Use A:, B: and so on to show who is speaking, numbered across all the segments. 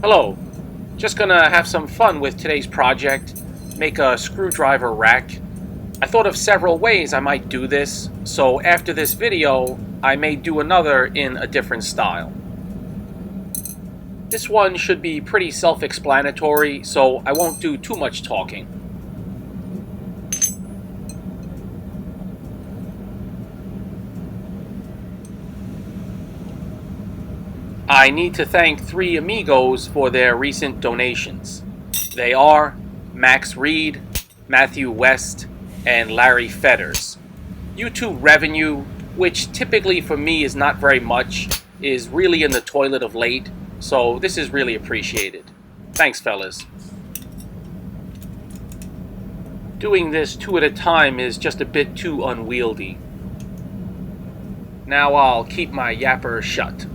A: Hello, just gonna have some fun with today's project, make a screwdriver rack. I thought of several ways I might do this, so after this video, I may do another in a different style. This one should be pretty self-explanatory, so I won't do too much talking. I need to thank three amigos for their recent donations. They are Max Reed, Matthew West, and Larry Fetters. YouTube revenue, which typically for me is not very much, is really in the toilet of late, so this is really appreciated. Thanks, fellas. Doing this two at a time is just a bit too unwieldy. Now I'll keep my yapper shut.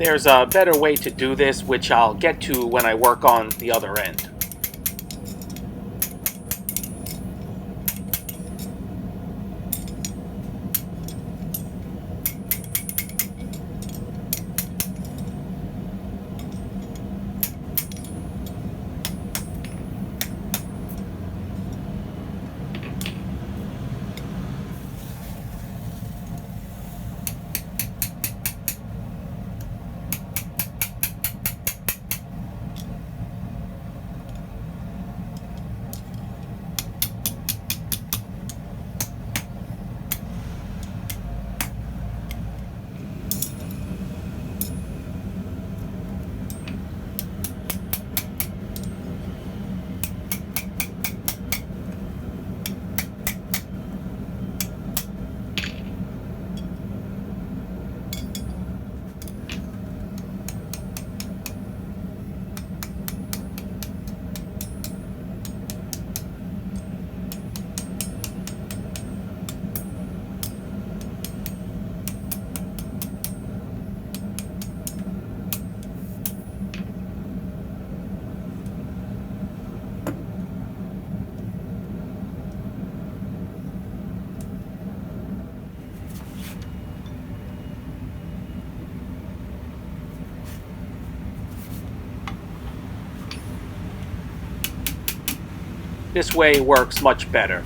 A: There's a better way to do this, which I'll get to when I work on the other end. This way works much better.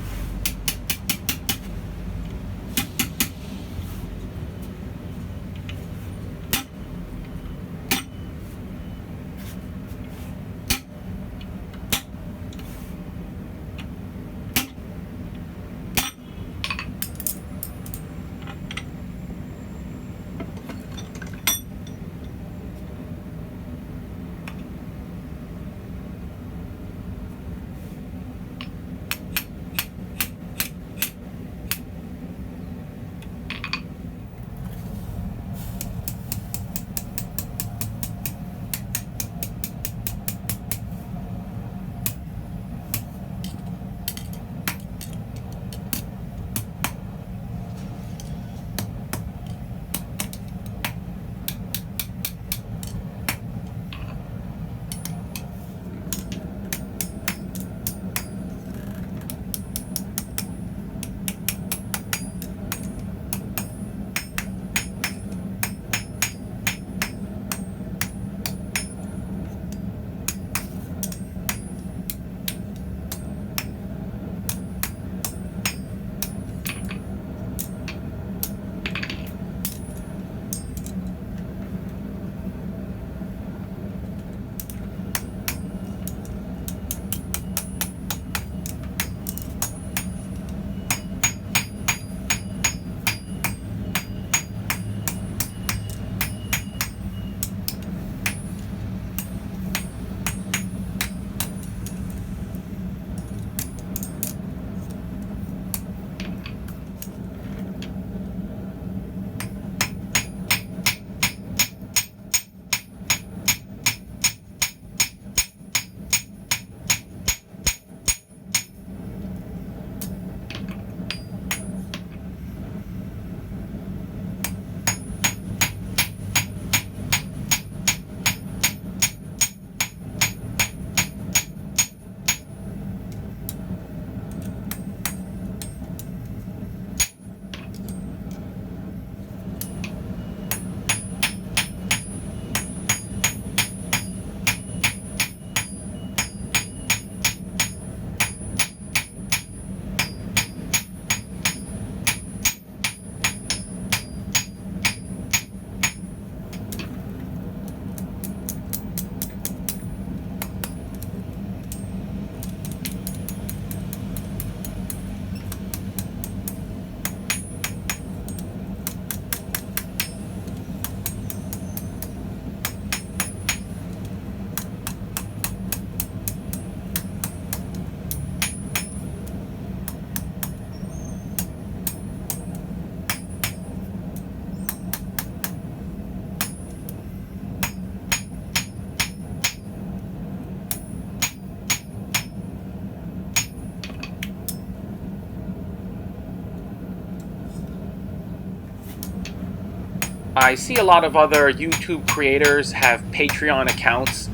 A: I see a lot of other YouTube creators have Patreon accounts,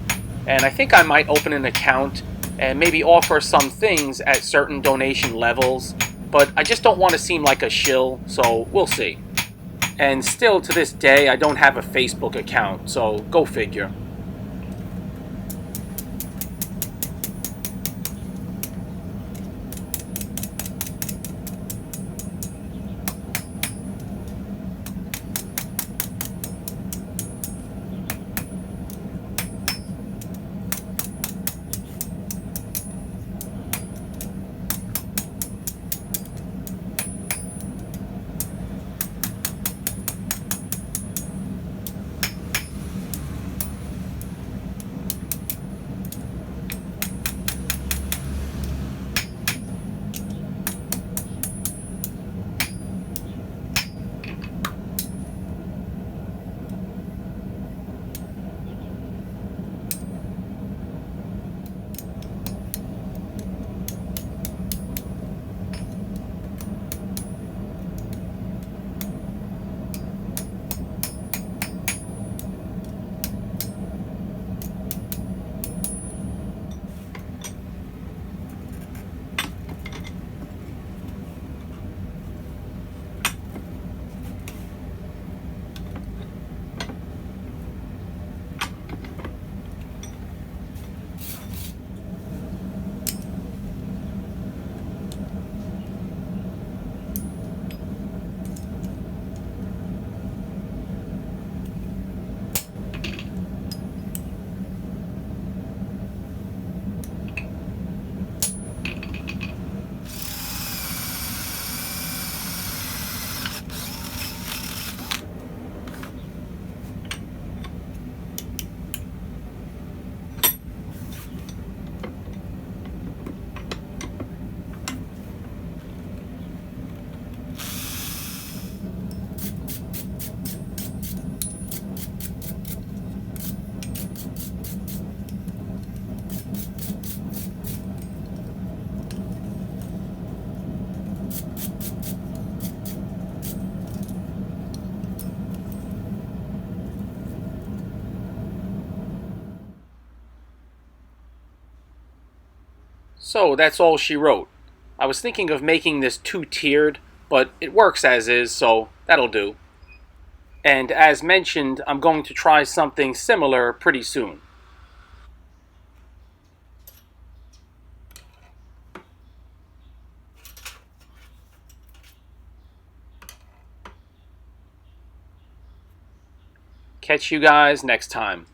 A: and I think I might open an account and maybe offer some things at certain donation levels, but I just don't want to seem like a shill, so we'll see. And still to this day, I don't have a Facebook account, so go figure. So that's all she wrote. I was thinking of making this two-tiered, but it works as is, so that'll do. And as mentioned, I'm going to try something similar pretty soon. Catch you guys next time.